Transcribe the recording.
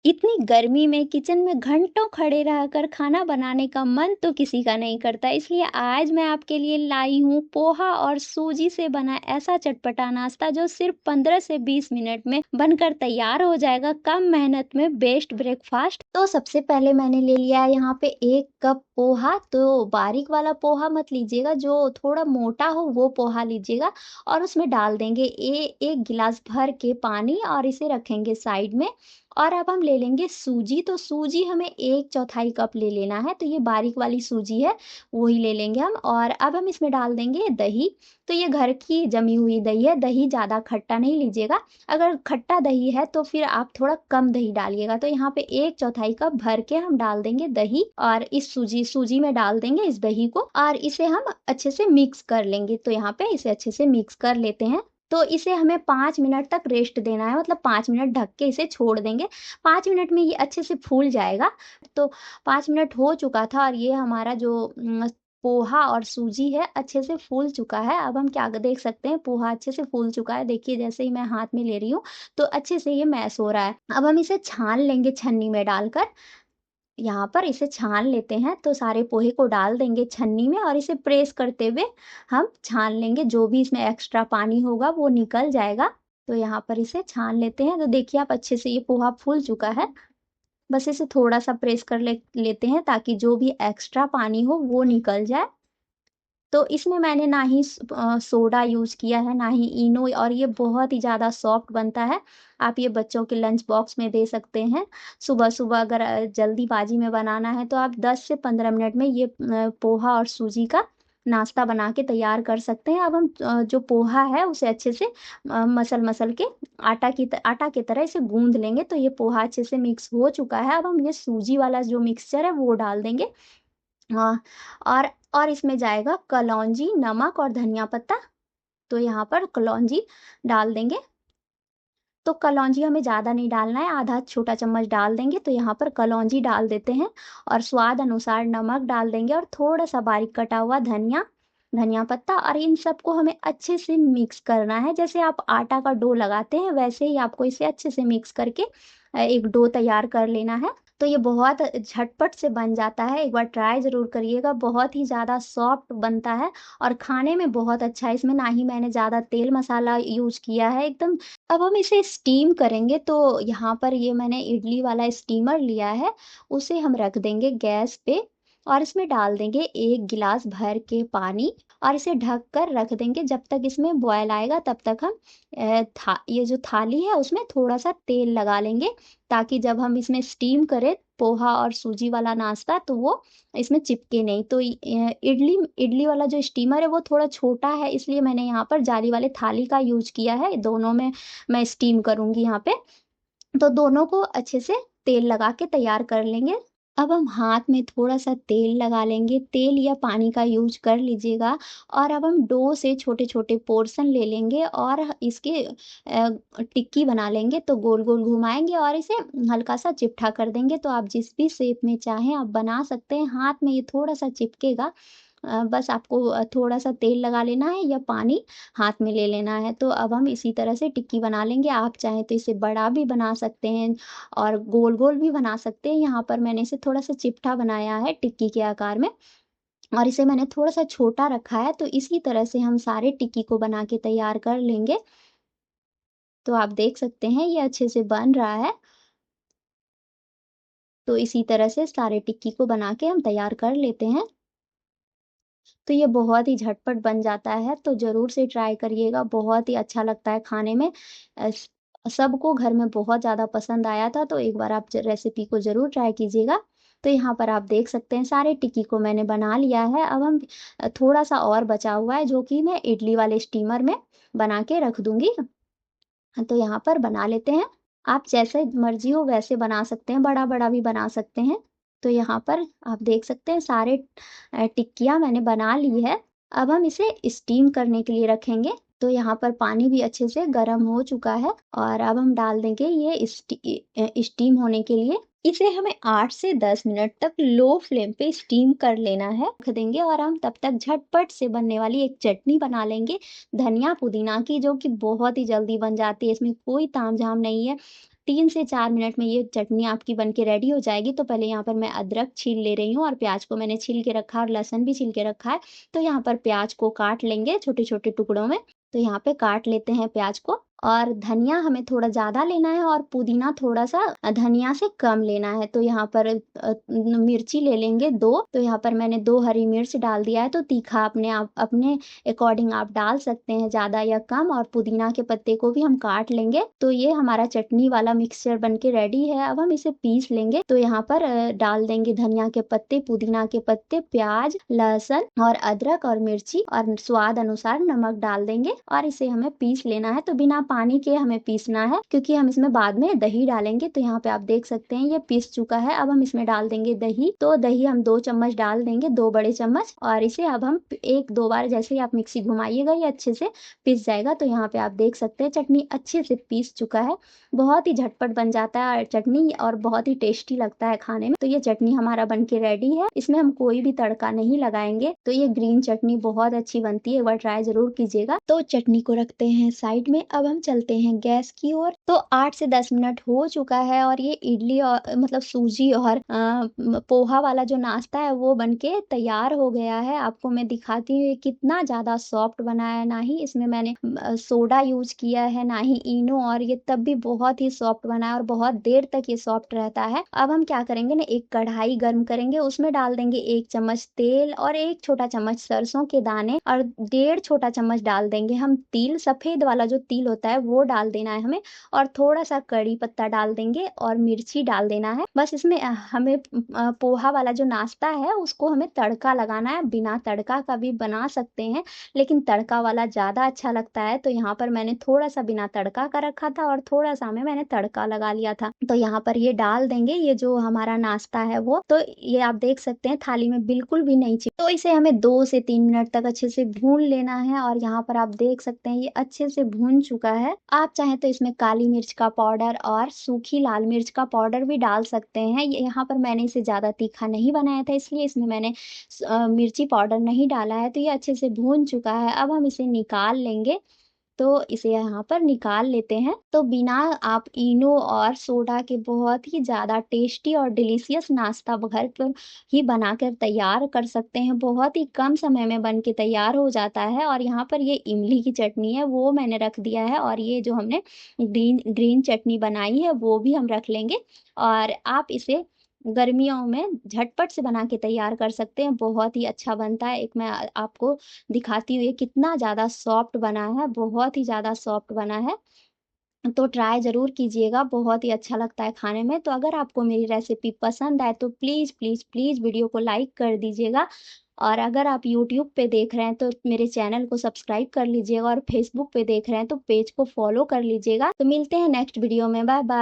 इतनी गर्मी में किचन में घंटों खड़े रहकर खाना बनाने का मन तो किसी का नहीं करता, इसलिए आज मैं आपके लिए लाई हूँ पोहा और सूजी से बना ऐसा चटपटा नाश्ता जो सिर्फ 15 से 20 मिनट में बनकर तैयार हो जाएगा। कम मेहनत में बेस्ट ब्रेकफास्ट। तो सबसे पहले मैंने ले लिया है यहाँ पे 1 कप पोहा। तो बारीक वाला पोहा मत लीजिएगा, जो थोड़ा मोटा हो वो पोहा लीजिएगा। और उसमें डाल देंगे 1 गिलास भर के पानी और इसे रखेंगे साइड में। और अब हम ले लेंगे सूजी। तो सूजी हमें 1/4 कप ले लेना है, तो ये बारीक वाली सूजी है, वही ले लेंगे हम। और अब हम इसमें डाल देंगे दही। तो ये घर की जमी हुई दही है, दही ज़्यादा खट्टा नहीं लीजिएगा। अगर खट्टा दही है तो फिर आप थोड़ा कम दही डालिएगा। तो यहाँ पे 1/4 कप भर के हम डाल देंगे दही और इस सूजी में डाल देंगे इस दही को और इसे हम अच्छे से मिक्स कर लेंगे। तो यहाँ पे इसे अच्छे से मिक्स कर लेते हैं। तो इसे हमें 5 मिनट तक रेस्ट देना है, मतलब 5 मिनट ढक के इसे छोड़ देंगे। 5 मिनट में ये अच्छे से फूल जाएगा। तो 5 मिनट हो चुका था और ये हमारा जो पोहा और सूजी है अच्छे से फूल चुका है। अब हम क्या देख सकते हैं, पोहा अच्छे से फूल चुका है। देखिए जैसे ही मैं हाथ में ले रही हूँ तो अच्छे से ये मैश हो रहा है। अब हम इसे छान लेंगे छन्नी में डालकर। यहाँ पर इसे छान लेते हैं। तो सारे पोहे को डाल देंगे छन्नी में और इसे प्रेस करते हुए हम छान लेंगे। जो भी इसमें एक्स्ट्रा पानी होगा वो निकल जाएगा। तो यहाँ पर इसे छान लेते हैं। तो देखिए आप अच्छे से ये पोहा फूल चुका है। बस इसे थोड़ा सा प्रेस कर लेते हैं ताकि जो भी एक्स्ट्रा पानी हो वो निकल जाए। तो इसमें मैंने ना ही सोडा यूज़ किया है, ना ही इनो, और ये बहुत ही ज़्यादा सॉफ्ट बनता है। आप ये बच्चों के लंच बॉक्स में दे सकते हैं। सुबह-सुबह अगर जल्दीबाजी में बनाना है तो आप 10 से 15 मिनट में ये पोहा और सूजी का नाश्ता बना के तैयार कर सकते हैं। अब हम जो पोहा है उसे अच्छे से मसल-मसल के आटा की तरह इसे गूँध लेंगे। तो ये पोहा अच्छे से मिक्स हो चुका है। अब हम ये सूजी वाला जो मिक्सचर है वो डाल देंगे। हाँ, और इसमें जाएगा कलौंजी, नमक और धनिया पत्ता। तो यहाँ पर कलौंजी डाल देंगे। तो कलौंजी हमें ज़्यादा नहीं डालना है, आधा छोटा चम्मच डाल देंगे। तो यहाँ पर कलौंजी डाल देते हैं और स्वाद अनुसार नमक डाल देंगे और थोड़ा-सा बारीक कटा हुआ धनिया पत्ता, और इन सबको हमें अच्छे से मिक्स करना है। जैसे आप आटा का डो लगाते हैं वैसे ही आपको इसे अच्छे से मिक्स करके एक डो तैयार कर लेना है। तो ये बहुत झटपट से बन जाता है, एक बार ट्राई ज़रूर करिएगा। बहुत ही ज़्यादा सॉफ्ट बनता है और खाने में बहुत अच्छा है। इसमें ना ही मैंने ज़्यादा तेल मसाला यूज़ किया है, एकदम। अब हम इसे स्टीम करेंगे। तो यहाँ पर ये मैंने इडली वाला स्टीमर लिया है, उसे हम रख देंगे गैस पे और इसमें डाल देंगे 1 गिलास भर के पानी और इसे ढक कर रख देंगे। जब तक इसमें बॉयल आएगा तब तक हम ये जो थाली है उसमें थोड़ा-सा तेल लगा लेंगे, ताकि जब हम इसमें स्टीम करें पोहा और सूजी वाला नाश्ता तो वो इसमें चिपके नहीं। तो इडली इडली वाला जो स्टीमर है वो थोड़ा छोटा है, इसलिए मैंने यहाँ पर जाली वाले थाली का यूज़ किया है। दोनों में मैं स्टीम करूँगी यहाँ पे। तो दोनों को अच्छे से तेल लगा के तैयार कर लेंगे। अब हम हाथ में थोड़ा-सा तेल लगा लेंगे, तेल या पानी का यूज़ कर लीजिएगा। और अब हम डो से छोटे-छोटे पोर्शन ले लेंगे और इसके टिक्की बना लेंगे। तो गोल-गोल घुमाएँगे और इसे हल्का-सा चिपटा कर देंगे। तो आप जिस भी शेप में चाहें आप बना सकते हैं। हाथ में ये थोड़ा-सा चिपकेगा, बस आपको थोड़ा-सा तेल लगा लेना है या पानी हाथ में ले लेना है। तो अब हम इसी तरह से टिक्की बना लेंगे। आप चाहें तो इसे बड़ा भी बना सकते हैं और गोल-गोल भी बना सकते हैं। यहाँ पर मैंने इसे थोड़ा-सा चिपटा बनाया है टिक्की के आकार में और इसे मैंने थोड़ा-सा छोटा रखा है। तो इसी तरह से हम सारे टिक्की को बना के तैयार कर लेंगे। तो आप देख सकते हैं ये अच्छे से बन रहा है। तो इसी तरह से सारे टिक्की को बना के हम तैयार कर लेते हैं। तो ये बहुत ही झटपट बन जाता है, तो ज़रूर से ट्राई करिएगा, बहुत ही अच्छा लगता है खाने में। स सबको घर में बहुत ज़्यादा पसंद आया था, तो एक बार आप ज रेसिपी को ज़रूर ट्राई कीजिएगा। तो यहाँ पर आप देख सकते हैं सारे टिक्की को मैंने बना लिया है। अब हम थोड़ा-सा और बचा हुआ है जो कि मैं इडली वाले स्टीमर में बना के रख दूँगी। तो यहाँ पर बना लेते हैं। आप जैसे मर्ज़ी हो वैसे बना सकते हैं, बड़ा-बड़ा भी बना सकते हैं। तो यहाँ पर आप देख सकते हैं सारे टिक्कियाँ मैंने बना ली है। अब हम इसे स्टीम करने के लिए रखेंगे। तो यहाँ पर पानी भी अच्छे से गर्म हो चुका है और अब हम डाल देंगे ये स्टीम होने के लिए। इसे हमें 8 से 10 मिनट तक लो फ्लेम पे स्टीम कर लेना है, रख देंगे। और हम तब तक झटपट से बनने वाली एक चटनी बना लेंगे धनिया पुदीना की, जो कि बहुत ही जल्दी बन जाती है, इसमें कोई तामझाम नहीं है। 3 से 4 मिनट में ये चटनी आपकी बन के रेडी हो जाएगी। तो पहले यहाँ पर मैं अदरक छील ले रही हूँ और प्याज को मैंने छील के रखा और लहसुन भी छील के रखा है। तो यहाँ पर प्याज को काट लेंगे छोटे-छोटे टुकड़ों में। तो यहाँ पे काट लेते हैं प्याज को और धनिया हमें थोड़ा ज़्यादा लेना है और पुदीना थोड़ा-सा धनिया से कम लेना है। तो यहाँ पर मिर्ची ले लेंगे 2। तो यहाँ पर मैंने 2 हरी मिर्च डाल दिया है। तो तीखा अपने अकॉर्डिंग आप डाल सकते हैं ज़्यादा या कम, और पुदीना के पत्ते को भी हम काट लेंगे। तो ये हमारा चटनी वाला मिक्सचर बन के रेडी है। अब हम इसे पीस लेंगे। तो यहाँ पर डाल देंगे धनिया के पत्ते, पुदीना के पत्ते, प्याज, लहसुन और अदरक और मिर्ची और स्वाद अनुसार नमक डाल देंगे और इसे हमें पीस लेना है। तो बिना पानी के हमें पीसना है क्योंकि हम इसमें बाद में दही डालेंगे। तो यहाँ पे आप देख सकते हैं ये पीस चुका है। अब हम इसमें डाल देंगे दही। तो दही हम 2 चम्मच डाल देंगे, 2 बड़े चम्मच, और इसे अब हम 1-2 बार जैसे ही आप मिक्सी घुमाइएगा ये अच्छे से पीस जाएगा। तो यहाँ पे आप देख सकते हैं चटनी अच्छे से पीस चुका है। बहुत ही झटपट बन जाता है चटनी और बहुत ही टेस्टी लगता है खाने में। तो ये चटनी हमारा बन के रेडी है। इसमें हम कोई भी तड़का नहीं लगाएंगे। तो ये ग्रीन चटनी बहुत अच्छी बनती है, एक बार ट्राई जरूर कीजिएगा। तो चटनी को रखते हैं साइड में। अब हम चलते हैं गैस की ओर। तो 8 से 10 मिनट हो चुका है और ये इडली और मतलब सूजी और पोहा वाला जो नाश्ता है वो बनके तैयार हो गया है। आपको मैं दिखाती हूँ ये कितना ज़्यादा सॉफ्ट बना है। ना ही इसमें मैंने सोडा यूज किया है ना ही इनो, और ये तब भी बहुत ही सॉफ्ट बना है और बहुत देर तक ये सॉफ्ट रहता है। अब हम क्या करेंगे ना, एक कढ़ाई गर्म करेंगे, उसमें डाल देंगे 1 चम्मच तेल और 1 छोटा चम्मच सरसों के दाने और 1.5 छोटा चम्मच डाल देंगे हम तिल। सफेद वाला जो तिल होता है वो डाल देना है हमें, और थोड़ा सा कड़ी पत्ता डाल देंगे और मिर्ची डाल देना है। बस इसमें हमें पोहा वाला जो नाश्ता है उसको हमें तड़का लगाना है। बिना तड़का का भी बना सकते हैं लेकिन तड़का वाला ज़्यादा अच्छा लगता है। तो यहाँ पर मैंने थोड़ा सा बिना तड़का का रखा था और थोड़ा सा में मैंने तड़का लगा लिया था। तो यहाँ पर ये डाल देंगे, ये जो हमारा नाश्ता है वो। तो ये आप देख सकते हैं थाली में बिल्कुल भी नहीं चिपके। तो इसे हमें 2 से 3 मिनट तक अच्छे से भून लेना है और यहाँ पर आप देख सकते हैं ये अच्छे से भून चुका है। आप चाहें तो इसमें काली मिर्च का पाउडर और सूखी लाल मिर्च का पाउडर भी डाल सकते हैं। यहाँ पर मैंने इसे ज़्यादा तीखा नहीं बनाया था इसलिए इसमें मैंने मिर्ची पाउडर नहीं डाला है। तो ये अच्छे से भून चुका है। अब हम इसे निकाल लेंगे। तो इसे यहाँ पर निकाल लेते हैं। तो बिना आप इनो और सोडा के बहुत ही ज़्यादा टेस्टी और डिलीशियस नाश्ता घर पर ही बनाकर तैयार कर सकते हैं। बहुत ही कम समय में बन के तैयार हो जाता है। और यहाँ पर ये इमली की चटनी है वो मैंने रख दिया है, और ये जो हमने ग्रीन चटनी बनाई है वो भी हम रख लेंगे। और आप इसे गर्मियों में झटपट से बना के तैयार कर सकते हैं। बहुत ही अच्छा बनता है। एक मैं आपको दिखाती हूँ ये कितना ज़्यादा सॉफ्ट बना है, बहुत ही ज़्यादा सॉफ्ट बना है। तो ट्राई ज़रूर कीजिएगा, बहुत ही अच्छा लगता है खाने में। तो अगर आपको मेरी रेसिपी पसंद आए तो प्लीज़, प्लीज़, प्लीज़ वीडियो को लाइक कर दीजिएगा। और अगर आप यूट्यूब पे देख रहे हैं तो मेरे चैनल को सब्सक्राइब कर लीजिएगा, और फेसबुक पे देख रहे हैं तो पेज को फॉलो कर लीजिएगा। तो मिलते हैं नेक्स्ट वीडियो में। Bye bye.